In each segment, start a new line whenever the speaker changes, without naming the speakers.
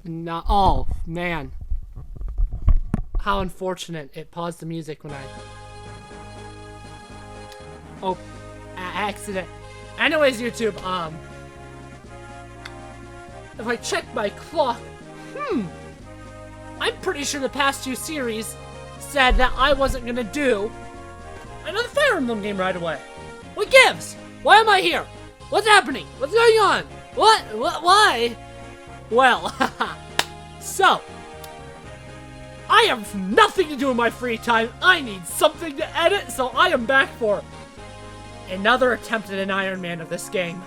No. Oh, man. How unfortunate. It paused the music when I... Oh, accident. Anyways, YouTube, if I check my clock, I'm pretty sure the past 2 series said that I wasn't gonna do another Fire Emblem game right away. What gives? Why am I here? What's happening? What's going on? What? Why? Well, so, I have nothing to do in my free time. I need something to edit, so I am back for another attempt at an Ironman of this game.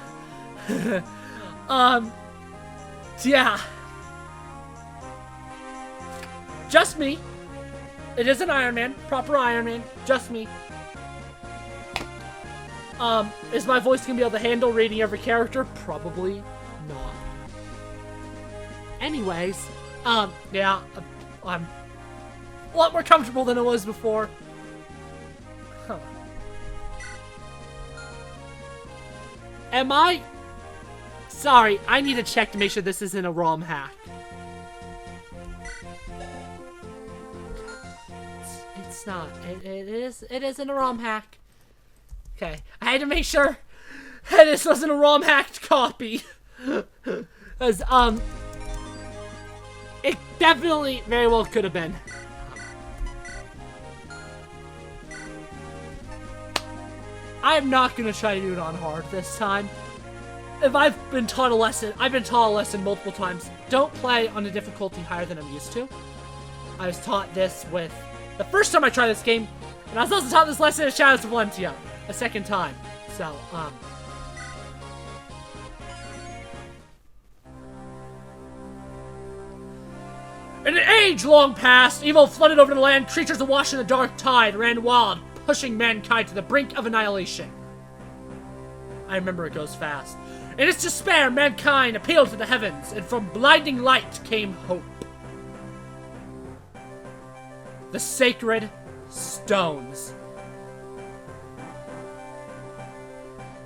Yeah. Just me. It is an Ironman, proper Ironman, just me. Is my voice gonna be able to handle reading every character? Probably not. Anyways, yeah, I'm a lot more comfortable than I was before. Huh. Am I? Sorry, I need to check to make sure this isn't a ROM hack. It's not. It isn't a ROM hack. Okay, I had to make sure that this wasn't a ROM hacked copy. Because, it definitely very well could have been. I am not going to try to do it on hard this time. If I've been taught a lesson, I've been taught a lesson multiple times. Don't play on a difficulty higher than I'm used to. I was taught this with the first time I tried this game, and I was also taught this lesson at Shadows of Valentia a second time. So, in an age long past, evil flooded over the land, creatures awash in the dark tide ran wild, pushing mankind to the brink of annihilation. I remember it goes fast. In its despair, mankind appealed to the heavens, and from blinding light came hope. The sacred stones.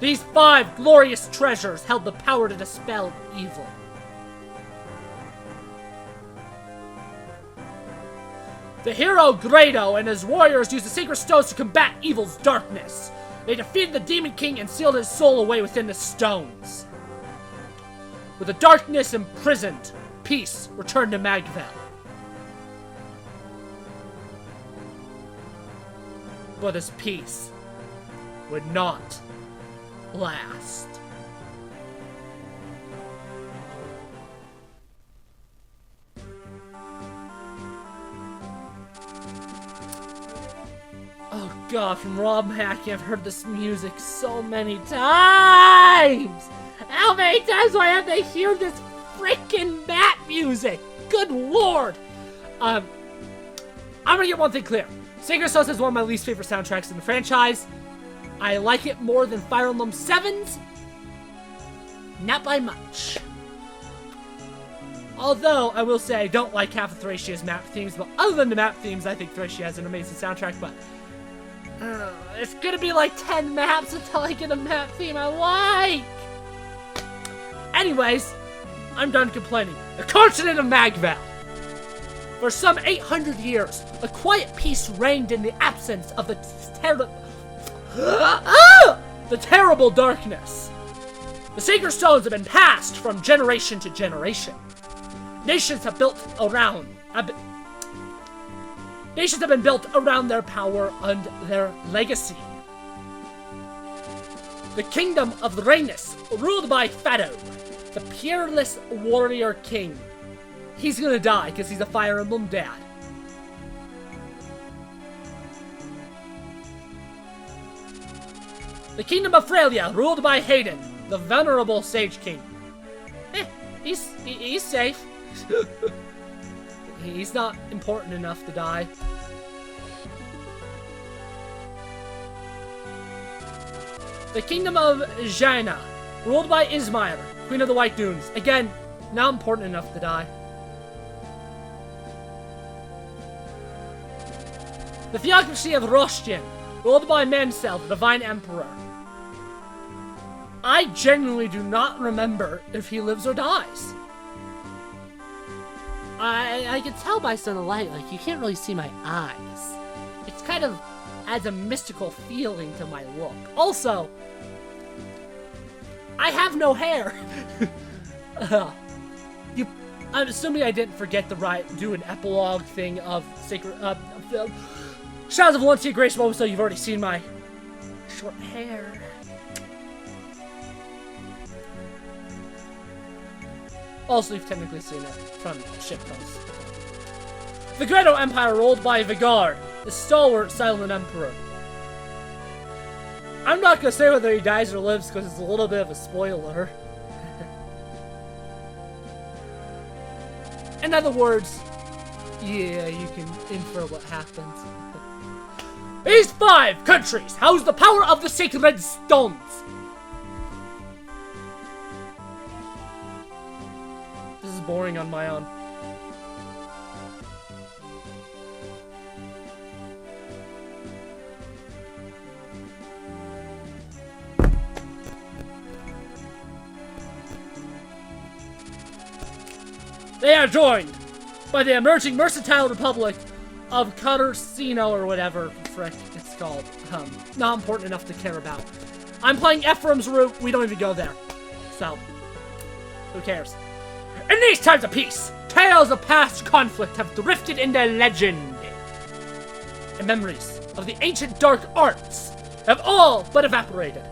These 5 glorious treasures held the power to dispel evil. The hero Grado and his warriors used the sacred stones to combat evil's darkness. They defeated the Demon King and sealed his soul away within the stones. With the darkness imprisoned, peace returned to Magvel. But this peace would not last. Oh god, from ROM hacking, I've heard this music so many times! How many times do I have to hear this freaking map music? Good lord! I'm gonna get one thing clear. Sacred Stones is one of my least favorite soundtracks in the franchise. I like it more than Fire Emblem 7's. Not by much. Although, I will say I don't like half of Thrasia's map themes, but other than the map themes, I think Thracia has an amazing soundtrack, but it's gonna be like 10 maps until I get a map theme I like! Anyways, I'm done complaining. The continent of Magvel. For some 800 years, a quiet peace reigned in the absence of the terrible darkness. The sacred stones have been passed from generation to generation. Nations have been built around their power and their legacy. The kingdom of Rhaenys, ruled by Fado, the peerless warrior king. He's gonna die because he's a Fire Emblem dad. The kingdom of Frelia, ruled by Hayden, the venerable Sage King. He's safe. He's not important enough to die. The kingdom of Jaina, ruled by Ismail, Queen of the White Dunes. Again, not important enough to die. The theocracy of Roshtian, ruled by Mansell, the Divine Emperor. I genuinely do not remember if he lives or dies. I can tell by some of the light, like, you can't really see my eyes. It's kind of adds a mystical feeling to my look. Also, I have no hair. I'm assuming I didn't forget to do an epilogue thing of Shadows of Valencia Grace Mode, so you've already seen my short hair. Also, you've technically seen it from shipposts. The Gredo Empire ruled by Vigard, the stalwart silent emperor. I'm not gonna say whether he dies or lives because it's a little bit of a spoiler. In other words, yeah, you can infer what happens. These 5 countries house the power of the sacred stones. This is boring on my own. They are joined by the emerging mercantile republic of Catarsino or whatever frick it's called. Not important enough to care about. I'm playing Ephraim's route. We don't even go there. So, who cares? In these times of peace, tales of past conflict have drifted into legend. And memories of the ancient dark arts have all but evaporated.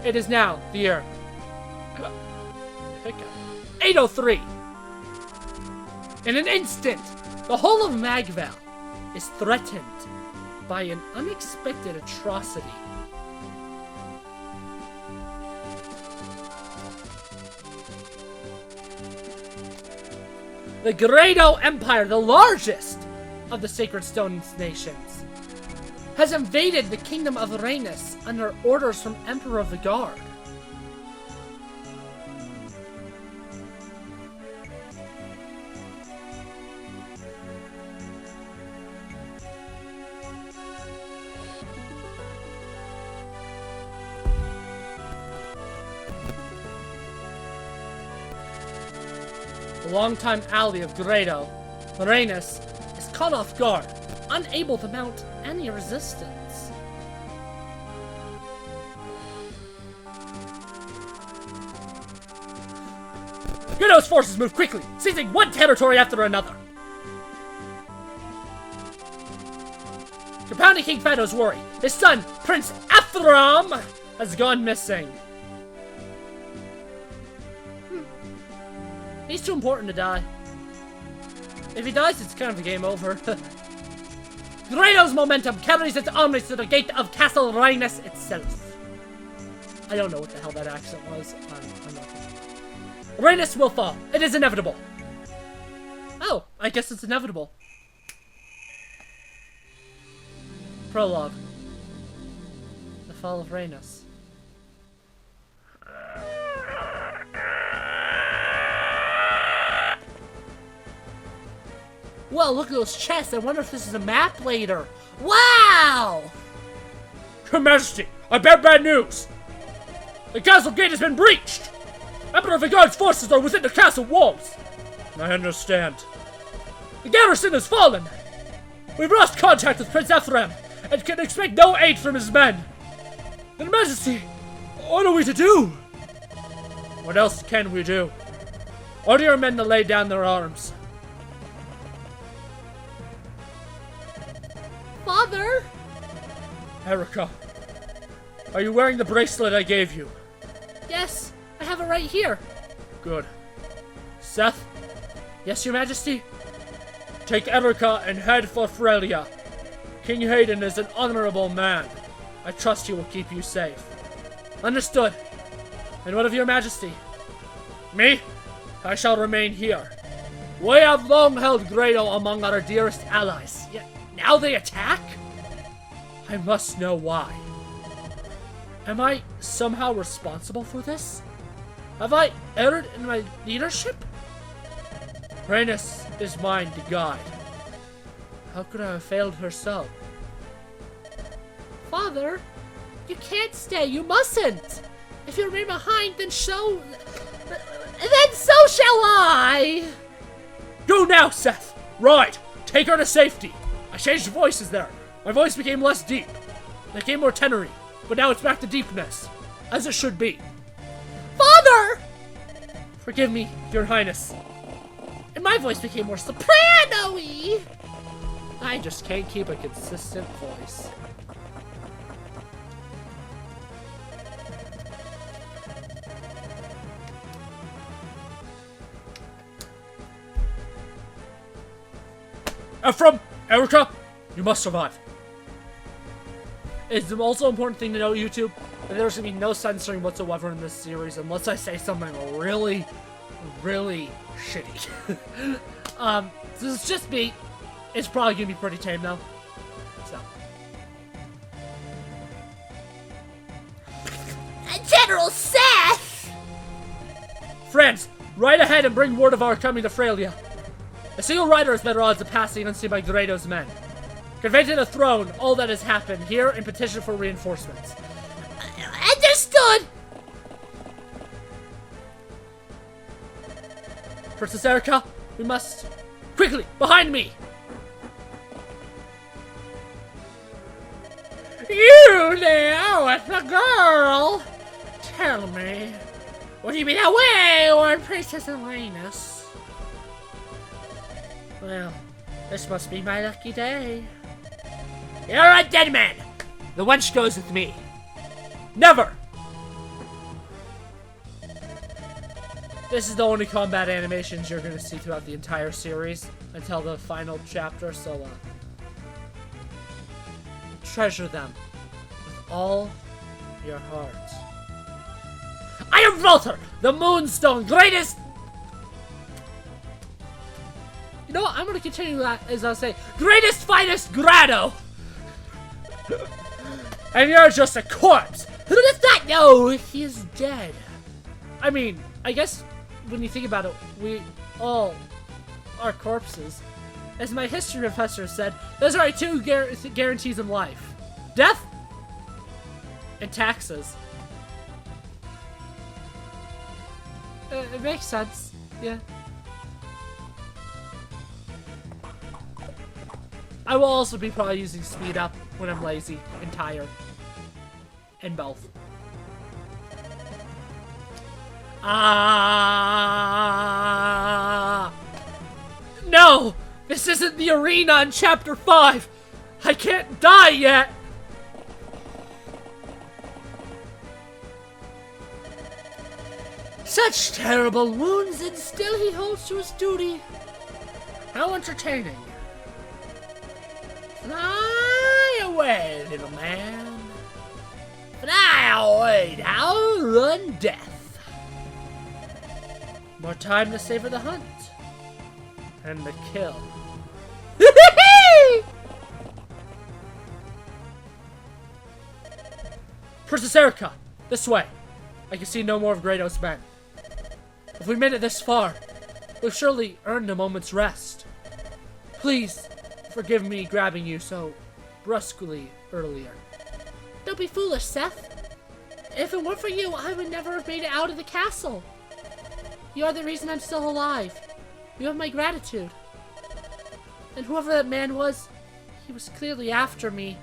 It is now the year 803. In an instant, the whole of Magval is threatened by an unexpected atrocity. The Gredo Empire, the largest of the Sacred Stones nations, has invaded the kingdom of Rhaenus under orders from Emperor Vigard. The longtime ally of Gredo, Rhaenus, is caught off guard, unable to mount any resistance. Gredo's forces move quickly, seizing one territory after another. Compounding King Fado's worry, his son, Prince Ephraim, has gone missing. He's too important to die. If he dies, it's kind of a game over. Gredo's momentum carries its armies to the gate of Castle Rhaenus itself. I don't know what the hell that accent was. I'm not gonna... Rhaenus will fall. It is inevitable. Oh, I guess it's inevitable. Prologue. The fall of Rhaenus. Well, look at those chests. I wonder if this is a map later. Wow! Your Majesty, I bear bad news. The castle gate has been breached. Emperor Vigard's forces are within the castle walls. I understand. The garrison has fallen. We've lost contact with Prince Ephraim and can expect no aid from his men. Your Majesty, what are we to do? What else can we do? Order your men to lay down their arms. Father! Erica, are you wearing the bracelet I gave you? Yes, I have it right here. Good. Seth? Yes, Your Majesty? Take Erica and head for Frelia. King Hayden is an honorable man. I trust he will keep you safe. Understood. And what of Your Majesty? Me? I shall remain here. We have long held Gredo among our dearest allies. Yet now they attack? I must know why. Am I somehow responsible for this? Have I erred in my leadership? Rhaenus is mine to guide. How could I have failed her so? Father, you can't stay. You mustn't. If you remain behind, then so shall I. Go now, Seth! Ride! Take her to safety! I changed voices there. My voice became less deep. It became more tenory, but now it's back to deepness. As it should be. Father! Forgive me, Your Highness. And my voice became more soprano-y. I just can't keep a consistent voice. Ephraim! Erica! You must survive. It's the also important thing to know, YouTube, that there's going to be no censoring whatsoever in this series unless I say something really, really shitty. This is just me. It's probably going to be pretty tame, though. So. General Seth! Friends, ride ahead and bring word of our coming to Frelia. A single rider has better odds of passing unseen by Grado's men. Convey to the throne all that has happened here and petition for reinforcements. Understood! Princess Erica, we must... Quickly! Behind me! You there with the girl! Tell me, would you be that way or Princess Elena's? Well, this must be my lucky day. You're a dead man! The wench goes with me. Never! This is the only combat animations you're gonna see throughout the entire series until the final chapter, so treasure them with all your heart. I am Volter, the Moonstone, greatest... You know what? I'm gonna continue that as I'll say, greatest, finest Grado! And you're just a corpse! Who does not know he is dead? I mean, I guess when you think about it, we all are corpses. As my history professor said, those are two guarantees in life. Death and taxes. It makes sense, yeah. I will also be probably using speed up when I'm lazy and tired. And both. No! This isn't the arena in Chapter 5! I can't die yet! Such terrible wounds, and still he holds to his duty. How entertaining. Fly away, little man. Fly away now, run death. More time to savor the hunt. And the kill. Princess Erica, this way. I can see no more of Grado's men. If we made it this far, we've surely earned a moment's rest. Please, forgive me grabbing you so brusquely earlier. Don't be foolish, Seth. If it weren't for you, I would never have made it out of the castle. You are the reason I'm still alive. You have my gratitude. And whoever that man was, he was clearly after me.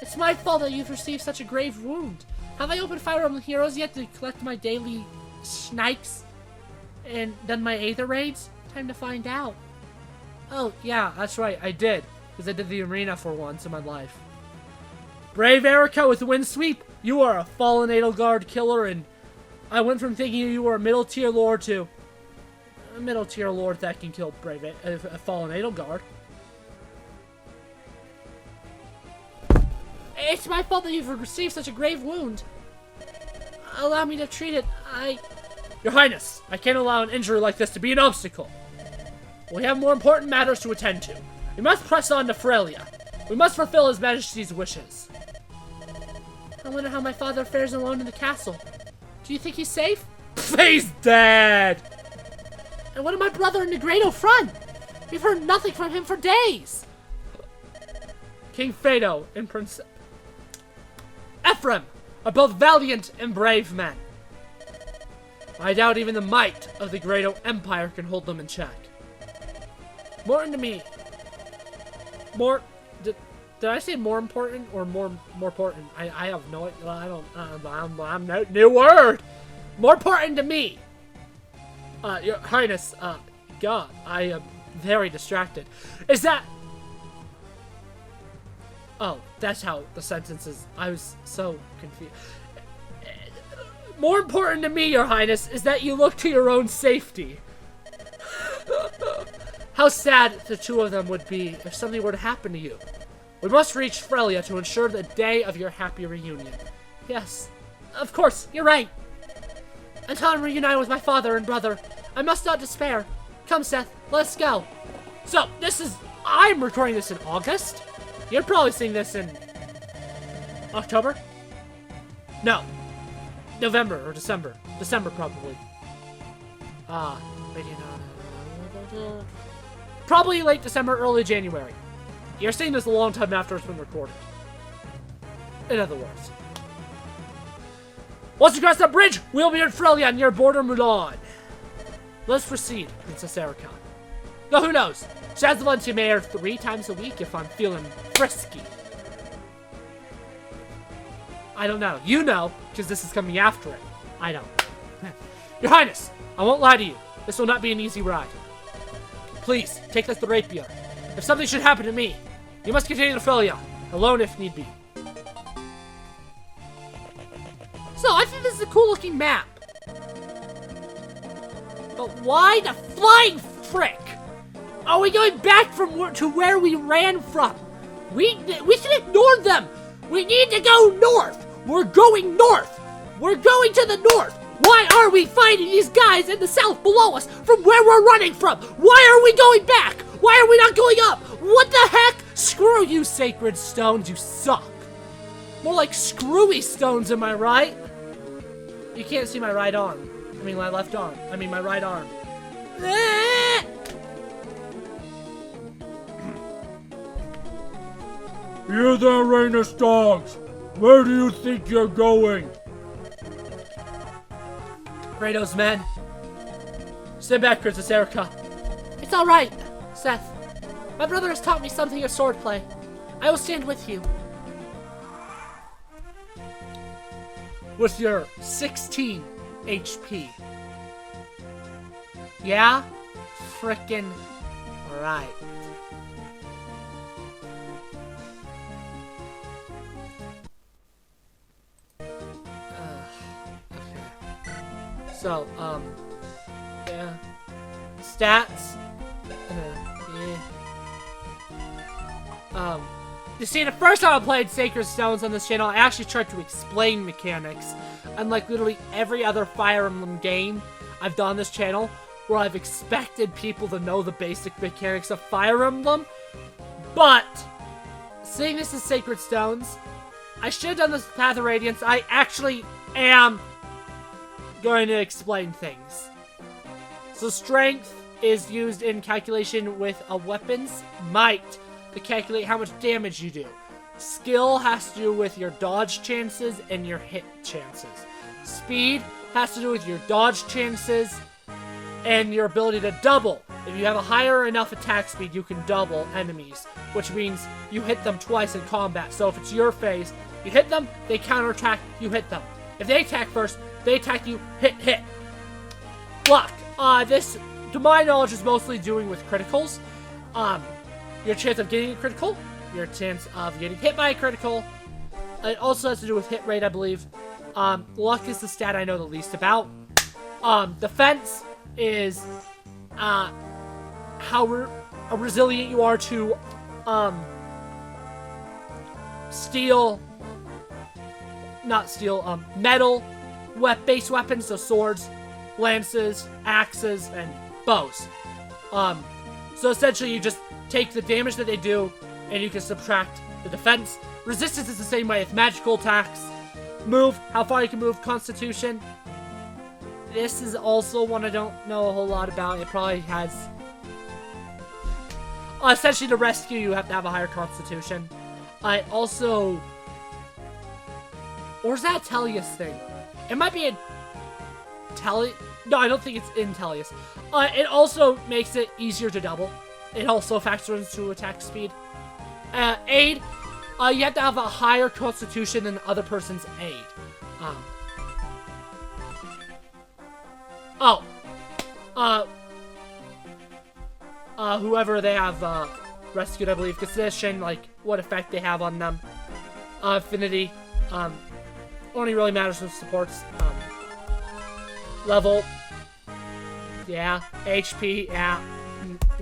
It's my fault that you've received such a grave wound. Have I opened Fire Emblem Heroes yet to collect my daily snipes? And done my Aether raids? Time to find out. Oh, yeah, that's right, I did. Because I did the arena for once in my life. Brave Erica with Wind Sweep, you are a fallen Edelgard killer, and I went from thinking you were a middle-tier lord to a middle-tier lord that can kill a fallen Edelgard. It's my fault that you've received such a grave wound. Allow me to treat it. Your Highness, I can't allow an injury like this to be an obstacle. We have more important matters to attend to. We must press on to Frelia. We must fulfill His Majesty's wishes. I wonder how my father fares alone in the castle. Do you think he's safe? He's dead! And what of my brother and Negrado front? We've heard nothing from him for days. King Fado and Prince Ephraim are both valiant and brave men. I doubt even the might of the Grado Empire can hold them in check. Important to me. More... Did I say more important or more important? I have no... I don't... I'm no new word! More important to me! Your Highness, God, I am very distracted. Is that... Oh, that's how the sentence is. I was so confused. More important to me, Your Highness, is that you look to your own safety. How sad the two of them would be if something were to happen to you. We must reach Frelia to ensure the day of your happy reunion. Yes, of course, you're right. Until I'm reunited with my father and brother, I must not despair. Come, Seth, let's go. So, I'm recording this in August. You're probably seeing this in October? No. November or December. December, probably. Probably late December, early January. You're seeing this a long time after it's been recorded. In other words. Once you cross that bridge, we'll be in Frelia near border Mulan. Let's proceed, Princess Erica. Though who knows? Shazvalenti may air 3 times a week if I'm feeling frisky. I don't know. You know, because this is coming after it. I don't. Your Highness, I won't lie to you. This will not be an easy ride. Please, take this to Rapier. If something should happen to me, you must continue to Frelia, alone if need be. So, I think this is a cool-looking map. But why the flying frick? Are we going back to where we ran from? We can ignore them. We need to go north. We're going north. We're going to the north. Why are we fighting these guys in the south below us from where we're running from? Why are we going back? Why are we not going up? What the heck? Screw you, sacred stones. You suck. More like screwy stones, am I right? You can't see my right arm. I mean, my left arm. I mean, my right arm.
You there, Rainus dogs! Where do you think you're going?
Kratos, men. Stand back, Princess Erica. It's alright, Seth. My brother has taught me something of swordplay. I will stand with you. With your 16 HP. Yeah? Frickin' right. So, yeah. Stats. Yeah. You see, the first time I played Sacred Stones on this channel, I actually tried to explain mechanics. Unlike literally every other Fire Emblem game I've done on this channel, where I've expected people to know the basic mechanics of Fire Emblem. But, seeing this as Sacred Stones, I should have done this with Path of Radiance. I actually am going to explain things. So strength is used in calculation with a weapon's might to calculate how much damage you do. Skill has to do with your dodge chances and your hit chances. Speed has to do with your dodge chances and your ability to double. If you have a higher enough attack speed, you can double enemies, which means you hit them twice in combat. So if it's your phase, you hit them, they counterattack, you hit them. If they attack first, they attack you, hit. Block. This, to my knowledge, is mostly doing with criticals. Your chance of getting a critical, your chance of getting hit by a critical. It also has to do with hit rate, I believe. Luck is the stat I know the least about. Defense is, how resilient you are to, metal, base weapons, so swords, lances, axes, and bows. So essentially you just take the damage that they do, and you can subtract the defense. Resistance is the same way with magical attacks. Move, how far you can move, constitution. This is also one I don't know a whole lot about. It probably has... essentially to rescue, you have to have a higher constitution. Also... Or is that a Tellius thing? It might be a... No, I don't think it's in Tellius. It also makes it easier to double. It also factors into attack speed. Aid. You have to have a higher constitution than the other person's aid. Whoever they have rescued, I believe, condition, like what effect they have on them. Affinity. Only really matters with supports. Level. Yeah. HP. Yeah.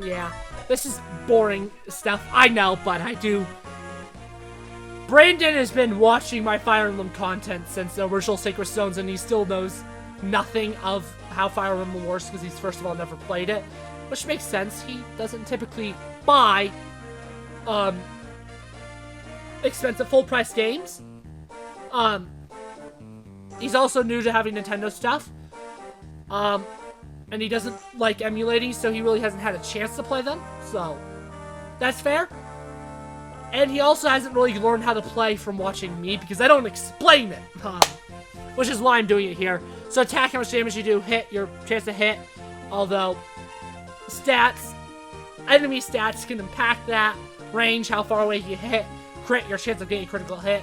Yeah. This is boring stuff. I know, but I do. Brandon has been watching my Fire Emblem content since the original Sacred Stones, and he still knows nothing of how Fire Emblem works because he's, first of all, never played it. Which makes sense. He doesn't typically buy expensive full-price games. He's also new to having Nintendo stuff. And he doesn't like emulating, so he really hasn't had a chance to play them. So, that's fair. And he also hasn't really learned how to play from watching me, because I don't explain it. Which is why I'm doing it here. So attack, how much damage you do, hit, your chance to hit. Although, stats, enemy stats can impact that. Range, how far away you hit. Crit, your chance of getting a critical hit.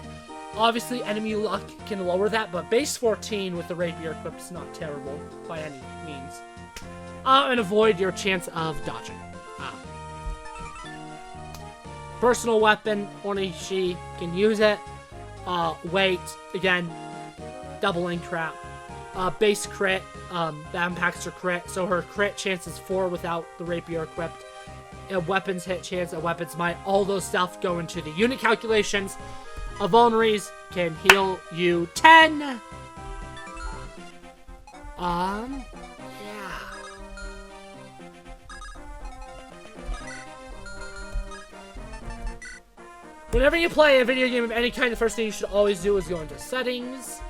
Obviously, enemy luck can lower that, but base 14 with the rapier equipped is not terrible by any means. And avoid your chance of dodging. Personal weapon, only she can use it. Weight, again, doubling crap. Base crit, that impacts her crit, so her crit chance is 4 without the rapier equipped. And weapons hit chance, and weapons might, all those stuff go into the unit calculations. Vulneries can heal you 10. Yeah. Whenever you play a video game of any kind, the first thing you should always do is go into settings.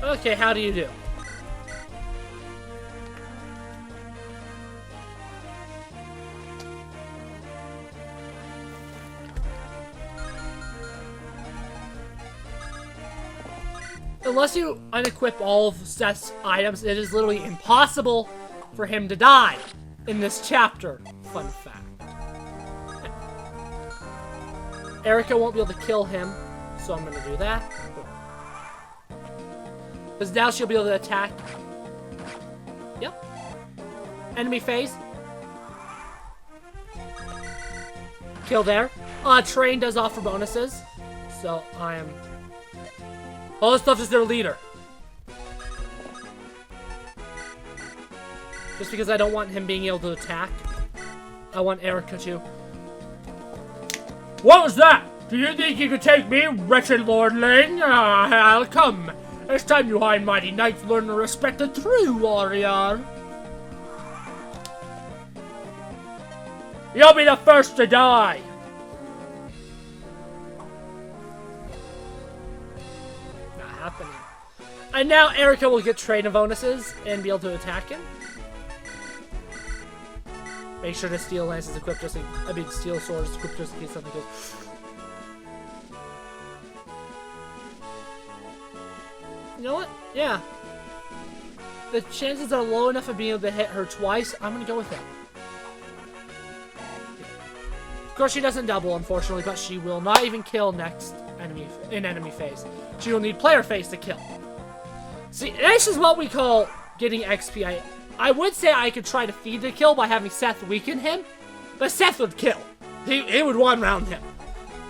Okay, how do you do? Unless you unequip all of Seth's items, it is literally impossible for him to die in this chapter. Fun fact. Erica won't be able to kill him, so I'm gonna do that. Because now she'll be able to attack. Yep. Enemy phase. Kill there. Train does offer bonuses. So I am... all this stuff is their leader. Just because I don't want him being able to attack. I want Erica to.
What was that? Do you think you could take me, wretched lordling? I'll come. It's time you high and mighty knights learn to respect a true warrior. You'll be the first to die.
Not happening. And now Erica will get training bonuses and be able to attack him. Make sure to steel lance is equipped just in, steel sword is equipped just in case something goes. You know what? Yeah. The chances are low enough of being able to hit her twice. I'm gonna go with it. Of course, she doesn't double, unfortunately, but she will not even kill next enemy phase. She will need player phase to kill. See, this is what we call getting XP. I would say I could try to feed the kill by having Seth weaken him, but Seth would kill. He would one-round him.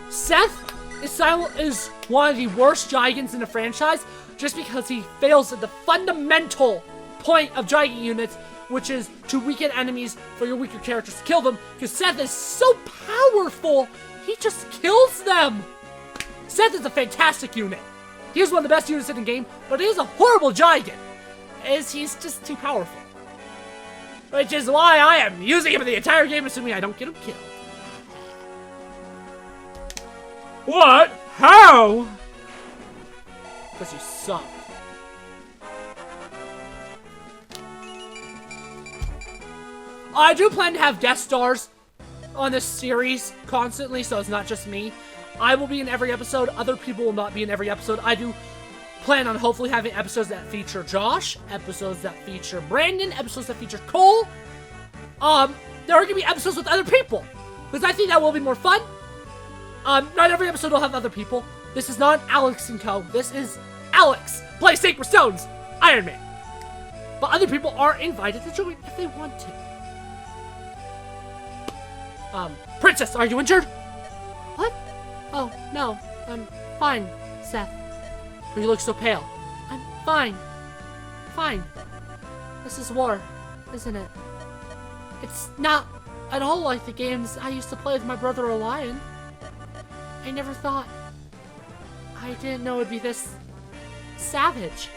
Seth is one of the worst Gigants in the franchise, just because he fails at the fundamental point of Gigant units, which is to weaken enemies for your weaker characters to kill them, because Seth is so powerful, he just kills them. Seth is a fantastic unit. He is one of the best units in the game, but he is a horrible Gigant, as he's just too powerful. Which is why I am using him in the entire game, assuming I don't get him killed.
What? How?
Because you suck. I do plan to have guest stars on this series constantly, so it's not just me. I will be in every episode. Other people will not be in every episode. I do plan on hopefully having episodes that feature Josh, episodes that feature Brandon, episodes that feature Cole. There are going to be episodes with other people, because I think that will be more fun. Not every episode will have other people. This is not Alex & Co. This is Alex Play Sacred Stones, Iron Man. But other people are invited to join if they want to. Princess, are you injured? What? Oh, no. I'm fine, Seth. You look so pale. I'm fine. Fine. This is war, isn't it? It's not at all like the games I used to play with my brother Orion. I never thought. I didn't know it'd be this savage.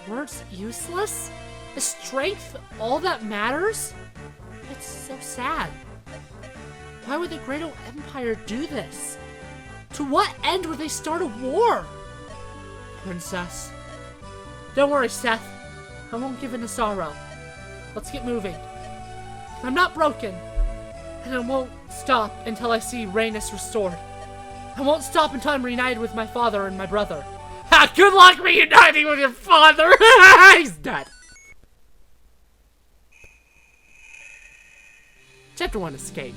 Are words useless? Is strength all that matters? It's so sad. Why would the Great Old Empire do this? To what end would they start a war? Princess. Don't worry, Seth. I won't give in to sorrow. Let's get moving. I'm not broken. And I won't stop until I see Rhaenys restored. I won't stop until I'm reunited with my father and my brother. Ha! Good luck reuniting with your father! He's dead. Chapter 1, Escape.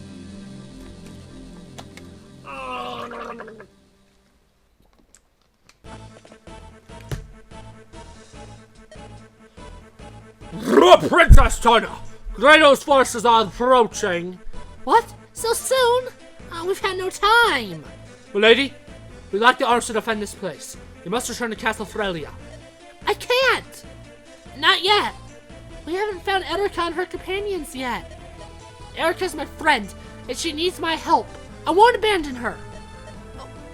Princess Tana! Kratos' forces are approaching.
What? So soon? We've had no time.
Well, lady, we lack the arms to defend this place. You must return to Castle Frelia.
I can't! Not yet. We haven't found Erica and her companions yet. Erica's my friend, and she needs my help. I won't abandon her.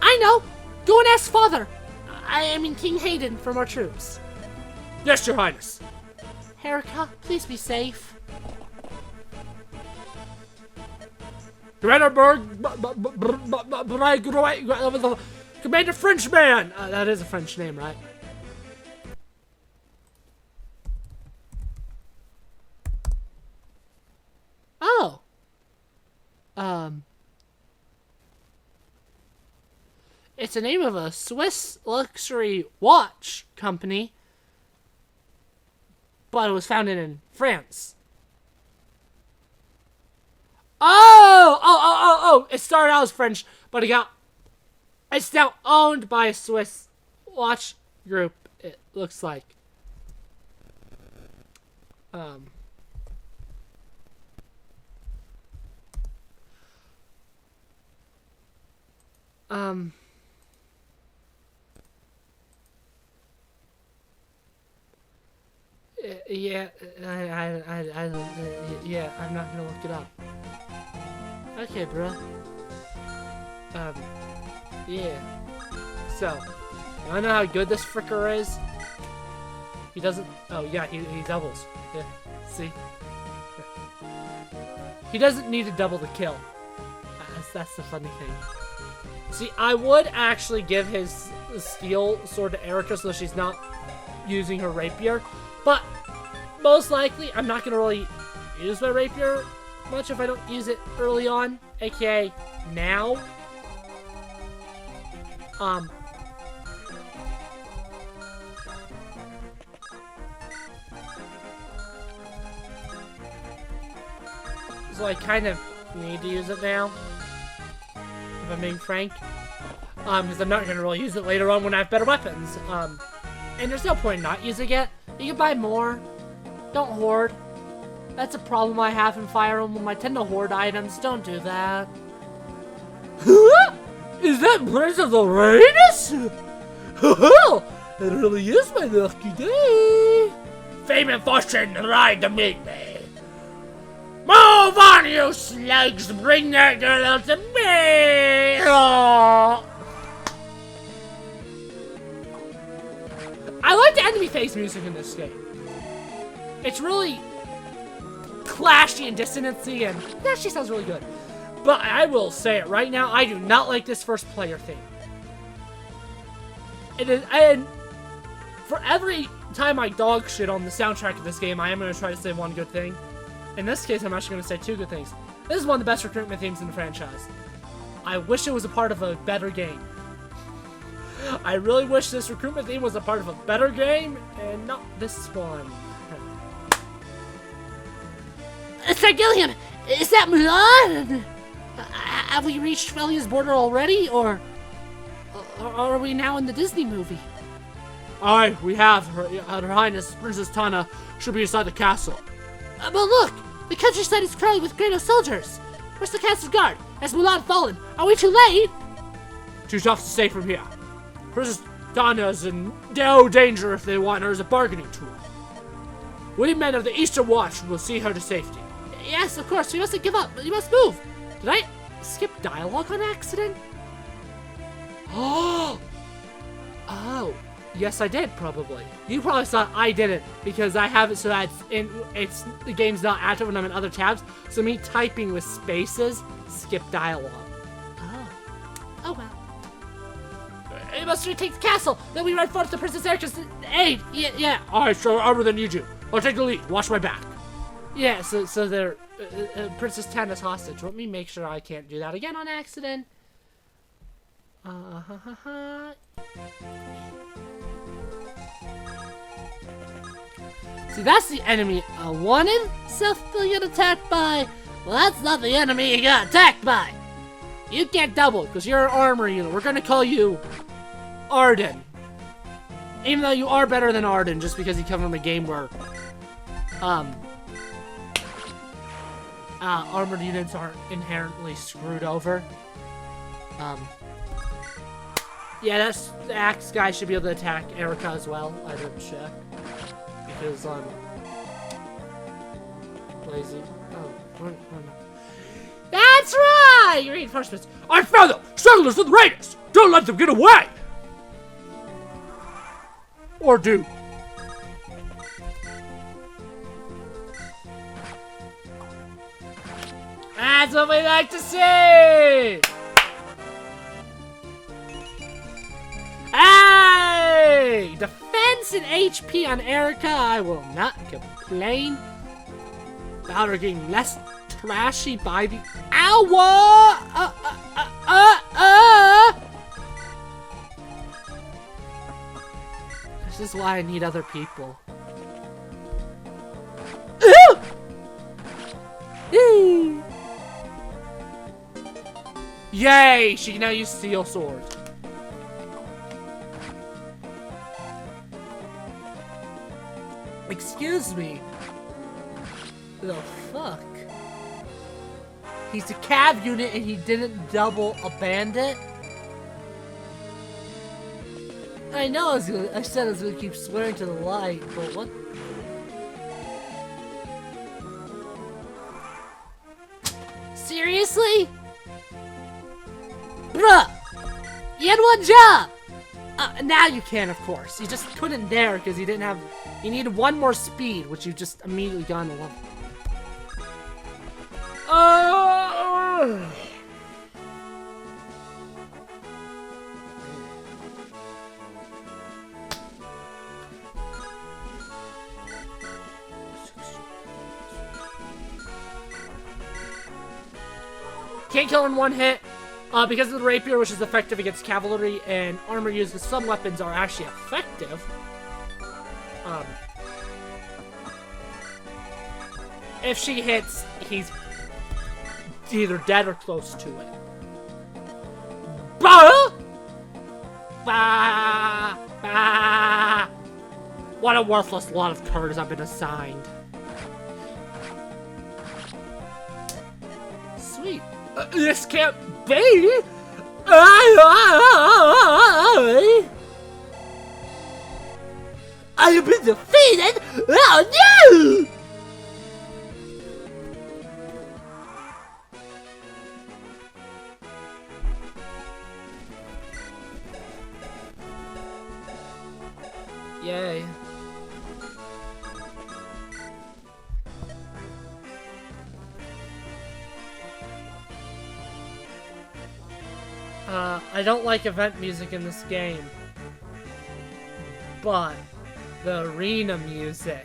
I know. Go and ask Father. I mean King Hayden from our troops.
Yes, Your Highness.
Erica, please be safe.
Commander Commander Frenchman!
That is a French name, right? Oh. It's the name of a Swiss luxury watch company, but it was founded in France. Oh! It started out as French, but it's now owned by a Swiss watch group, it looks like. Yeah, yeah, I'm not gonna look it up. Okay, bro. Yeah. So, you wanna know how good this fricker is? He doesn't. Oh, yeah, he doubles. Yeah, see? He doesn't need to double the kill. That's the funny thing. See, I would actually give his steel sword to Erica so she's not using her rapier, but most likely I'm not gonna really use my rapier much if I don't use it early on, aka now. So I kind of need to use it now, if I'm being frank. Because I'm not gonna really use it later on when I have better weapons. And there's no point in not using it. You can buy more. Don't hoard. That's a problem I have in Fire Emblem. I tend to hoard items. Don't do that.
Is that Princess Rhaenys? It really is my lucky day. Fame and fortune ride to meet me. Move on, you slugs! Bring that girl to me! Oh.
I like the enemy phase music in this game. It's really clashy and dissonancy, and that actually sounds really good. But I will say it right now, I do not like this first player theme. It is, and for every time I dog shit on the soundtrack of this game, I am going to try to say one good thing. in this case, I'm actually going to say two good things. This is one of the best recruitment themes in the franchise. I wish it was a part of a better game. I really wish this recruitment theme was a part of a better game, and not this one.
Sir Gilliam, is that Mulan? Have we reached Felia's border already, or are we now in the Disney movie?
Aye, we have. Her Highness, Princess Tana, should be inside the castle.
But look, the countryside is crawling with Great soldiers. Where's the castle guard? Has Mulan fallen? Are we too late?
Too tough to stay from here. Princess Tana's in no danger if they want her as a bargaining tool. We men of the Eastern Watch will see her to safety.
Yes, of course. We mustn't give up. You must move.
Did I skip dialogue on accident? Oh, yes, I did probably. You probably thought I didn't because I have it so that the game's not active when I'm in other tabs. So me typing with spaces skip dialogue.
Oh well. We must retake the castle. Then we ride forth to Princess Erica's aid. Yeah.
Alright, so I'm gonna need you. I'll take the lead. Watch my back.
Yeah. So they're Princess Tana's hostage. Let me make sure I can't do that again on accident. See, that's the enemy I wanted. Self to get attacked by. Well, that's not the enemy you got attacked by.
You can't double because you're an armor unit. We're gonna call you Arden. Even though you are better than Arden, just because you come from a game where armored units aren't inherently screwed over. Yeah, the axe guy should be able to attack Erica as well. I didn't check because I'm lazy. Oh,
that's right! Reinforcements.
I found them! Settlers of the Raiders! Don't let them get away! Or do.
That's what we like to see! Hey! Defense and HP on Erica, I will not complain.
About her getting less trashy by the
hour!
This is why I need other people. Yay! She can now use Steel Sword. Excuse me. The fuck? He's a cav unit and he didn't double a bandit? I know I said I was gonna keep swearing to the light, but what?
Seriously? Bruh! You had one job!
Now you can, of course. You just couldn't there because you didn't have... You needed one more speed, which you just immediately got on the level. Can't kill her in one hit. Because of the rapier, which is effective against cavalry, and armor used with some weapons are actually effective. If she hits, he's either dead or close to it. Bah! Bah! Bah! What a worthless lot of cards I've been assigned. Sweet. This can't be! I have been defeated! Oh no! Yay. I don't like event music in this game, but the arena music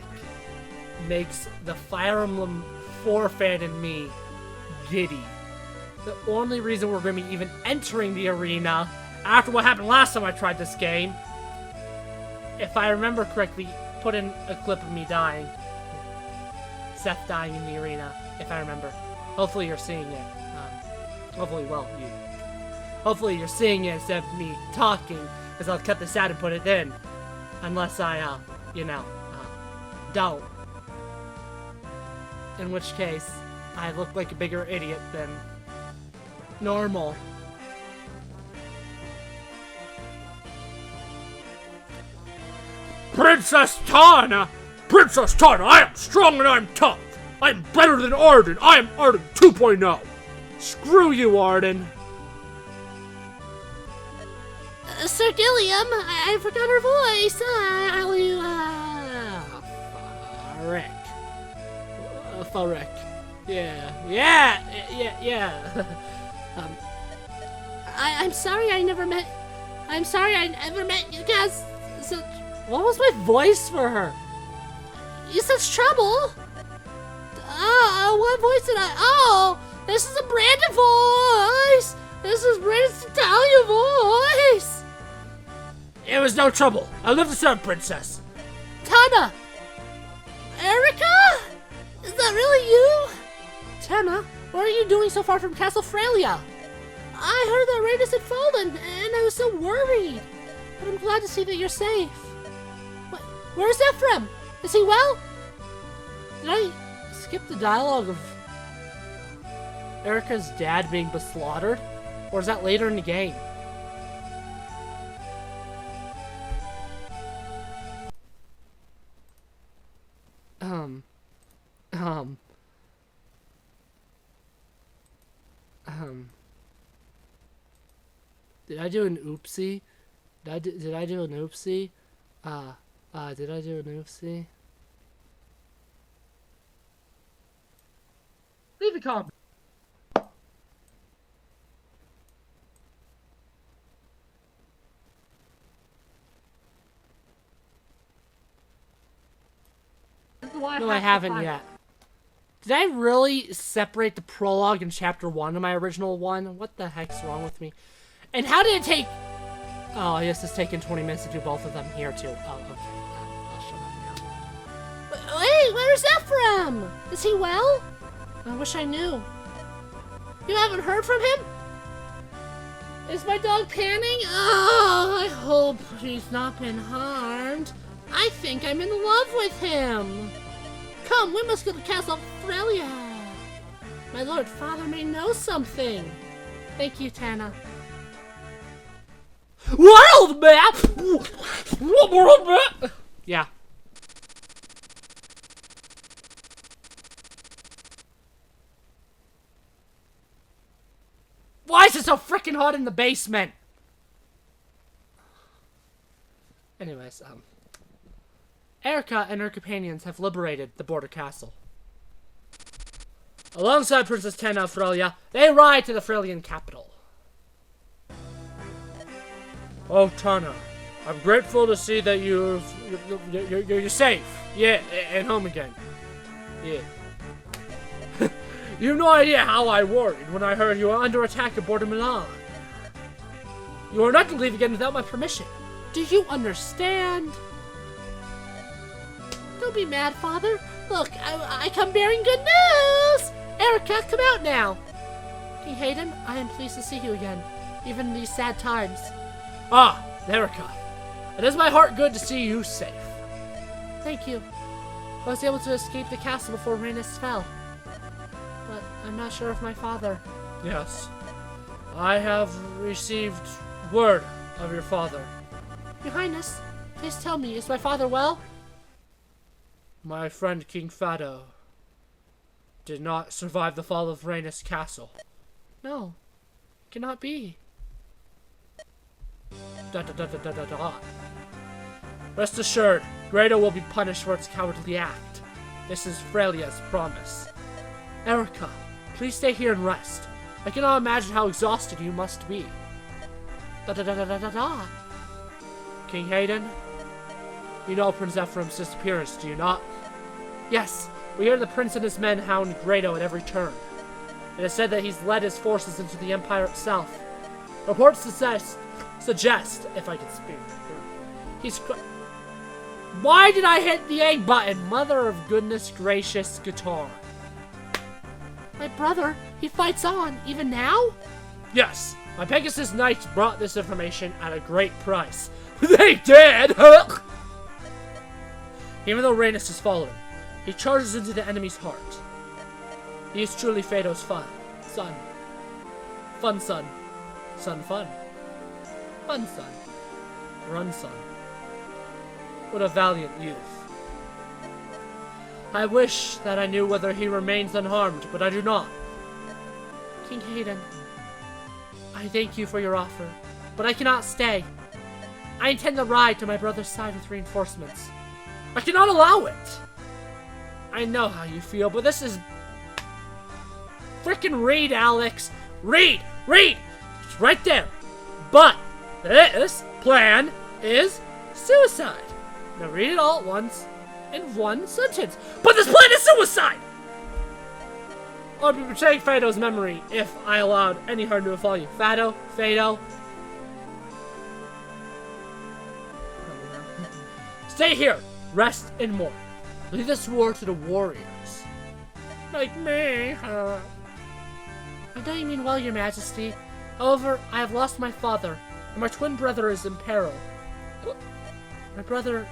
makes the Fire Emblem 4 fan in me giddy. The only reason we're going to be even entering the arena after what happened last time I tried this game, if I remember correctly, put in a clip of me dying. Seth dying in the arena, if I remember. Hopefully you're seeing it. Hopefully you're seeing it instead of me talking, because I'll cut this out and put it in. Unless I, don't. In which case, I look like a bigger idiot than normal.
Princess Tana! Princess Tana, I am strong and I am tough! I am better than Arden! I am Arden 2.0!
Screw you, Arden!
Sir Gilliam, I forgot her voice. I'll you,
Farek. Yeah.
I'm sorry I never met you guys.
What was my voice for her?
You such trouble. What voice did I? Oh, this is a Brandon voice. This is Brandon's Italian voice.
It was no trouble. I live to serve, Princess.
Tana. Erica? Is that really you?
Tana, what are you doing so far from Castle Frelia?
I heard that Rhaenys had fallen, and I was so worried. But I'm glad to see that you're safe. Where's Ephraim? Is he well?
Did I skip the dialogue of Erica's dad being beslaughtered? Or is that later in the game? Did I do an oopsie? Did I do an oopsie? Did I do an oopsie? Leave a comment. No, I haven't yet. Did I really separate the prologue and chapter 1 of my original one? What the heck's wrong with me? And how did it take... Oh, I guess it's taken 20 minutes to do both of them here, too. Oh, okay. I'll shut up now.
Wait, where's Ephraim? Is he well?
I wish I knew.
You haven't heard from him?
Is my dog panning? Oh, I hope he's not been harmed.
I think I'm in love with him. Come, we must go to Castle Frelia.
My lord father may know something. Thank you, Tana.
World map! World map!
Yeah. Why is it so freaking hot in the basement? Anyways, Erica and her companions have liberated the border castle. Alongside Princess Tana of Frelia, they ride to the Frelian capital.
Oh, Tana, I'm grateful to see that you're safe. Yeah, and home again. Yeah. You have no idea how I worried when I heard you were under attack aboard Milan.
You are not to leave again without my permission. Do you understand?
Don't be mad, Father. Look, I come bearing good news. Erica, come out now.
King Hayden, I am pleased to see you again, even in these sad times.
Ah, Erica. It is my heart good to see you safe.
Thank you. I was able to escape the castle before Rhaenys fell. But I'm not sure of my father.
Yes. I have received word of your father.
Your Highness, please tell me, is my father well?
My friend King Fado did not survive the fall of Rhaenys Castle.
No, cannot be.
Rest assured, Grado will be punished for its cowardly act. This is Frelia's promise.
Erica, please stay here and rest. I cannot imagine how exhausted you must be.
King Hayden, you know Prince Ephraim's disappearance, do you not?
Yes, We hear the prince and his men hound Grado at every turn. It is said that he's led his forces into the Empire itself. Reports suggest, if I can speak, why did I hit the egg button? Mother of goodness gracious guitar.
My brother, he fights on, even now?
Yes, my Pegasus Knights brought this information at a great price. They did! Even though Rhaenys has fallen, he charges into the enemy's heart. He is truly Phaedo's son. Fun son. Son fun. Fun son. Run son. What a valiant youth. I wish that I knew whether he remains unharmed, but I do not.
King Hayden, I thank you for your offer, but I cannot stay. I intend to ride to my brother's side with reinforcements.
I cannot allow it! I know how you feel, but this is... Frickin' read, Alex! Read! Read! It's right there! But this plan is suicide. Now read it all at once in one sentence. But this plan is suicide! I would be betraying Phaedo's memory if I allowed any harm to befall you. Phaedo. Stay here. Rest and more. Leave this war to the warriors. Like me.
I know you mean well, your majesty. However, I have lost my father, and my twin brother is in peril. My brother,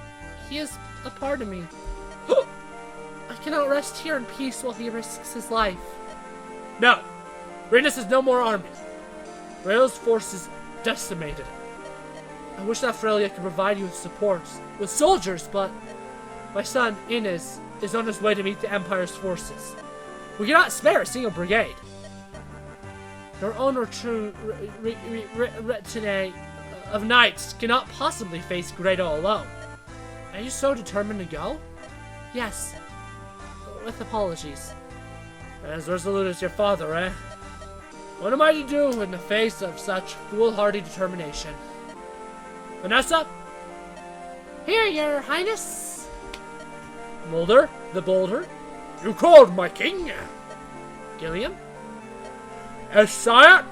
he is a part of me. I cannot rest here in peace while he risks his life.
No. Rhaenys has no more army. Rael's force is decimated. I wish that Frelia could provide you with support, with soldiers, but my son, Inez, is on his way to meet the Empire's forces. We cannot spare a single brigade. Your own retinue of knights cannot possibly face Grado alone. Are you so determined to go?
Yes. With apologies.
As resolute as your father, eh? What am I to do in the face of such foolhardy determination? Vanessa?
Here, your highness.
Mulder, the bolder? You called, my king? Gilliam? Yes, sire?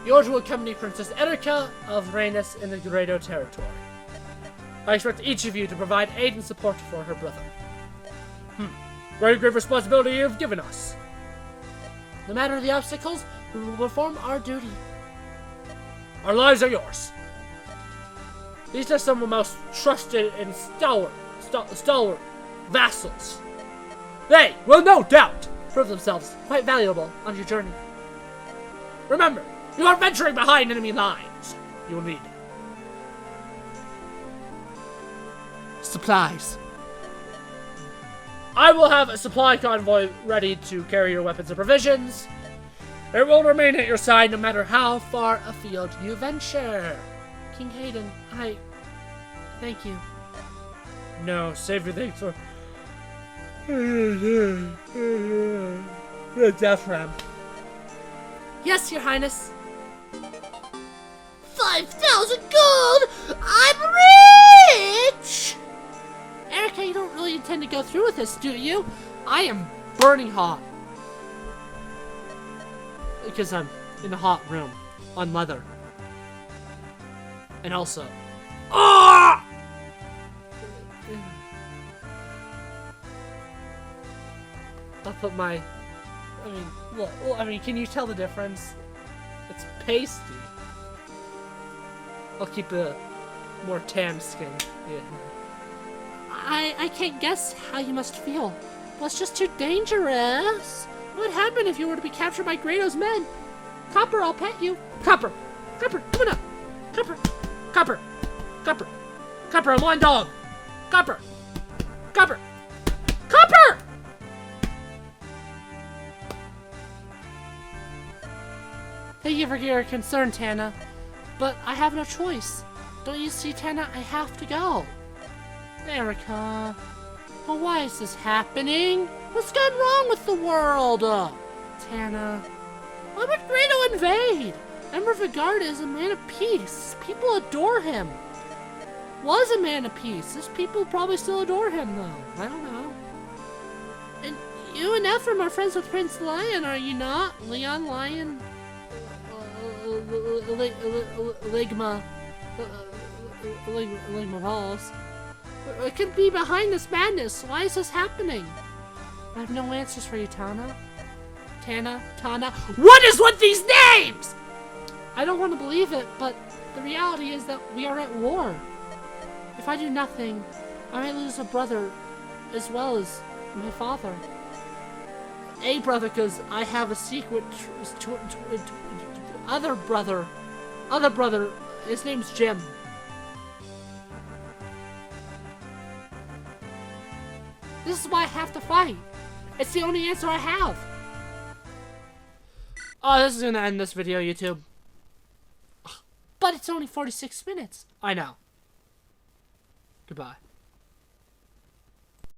You're to accompany Princess Erika of Rhaenys in the Grado territory.
I expect each of you to provide aid and support for her brother. Very great responsibility you have given us.
No matter the obstacles, we will perform our duty.
Our lives are yours. These are some of the most trusted and stalwart vassals. They will no doubt prove themselves quite valuable on your journey. Remember, you are venturing behind enemy lines. You will need supplies. I will have a supply convoy ready to carry your weapons and provisions. It will remain at your side no matter how far afield you venture.
King Hayden, I thank you.
No, save your thanks for the death ram.
Yes, your highness. 5,000 gold! I'm rich! Erika, you don't really intend to go through with this, do you?
I am burning hot. Because I'm in a hot room. On leather. And also... Ah! I'll put my... I mean, can you tell the difference? It's pasty. I'll keep the more tan skin. Yeah.
I can't guess how you must feel. Well, it's just too dangerous. What would happen if you were to be captured by Grado's men? Copper, I'll pet you.
Copper, come on up. Copper, I'm one dog. Copper.
Thank you for your concern, Tana. But I have no choice. Don't you see, Tana? I have to go. Erika. Well, why is this happening? What's gone wrong with the world? Tana. Why would Grado invade? Emperor Vigard is a man of peace. People adore him. Was a man of peace. These people probably still adore him, though. I don't know. And you and Ephraim are friends with Prince Lion, are you not? Leon Lion? Ligma. Ligma Balls. It could be behind this madness. Why is this happening? I have no answers for you, Tana. Tana.
What is with these names?
I don't want to believe it, but the reality is that we are at war. If I do nothing, I might lose a brother as well as my father. A brother, because I have a secret other brother. His name's Jim. This is why I have to fight. It's the only answer I have.
Oh, this is gonna end this video, YouTube.
But it's only 46 minutes.
I know. Goodbye.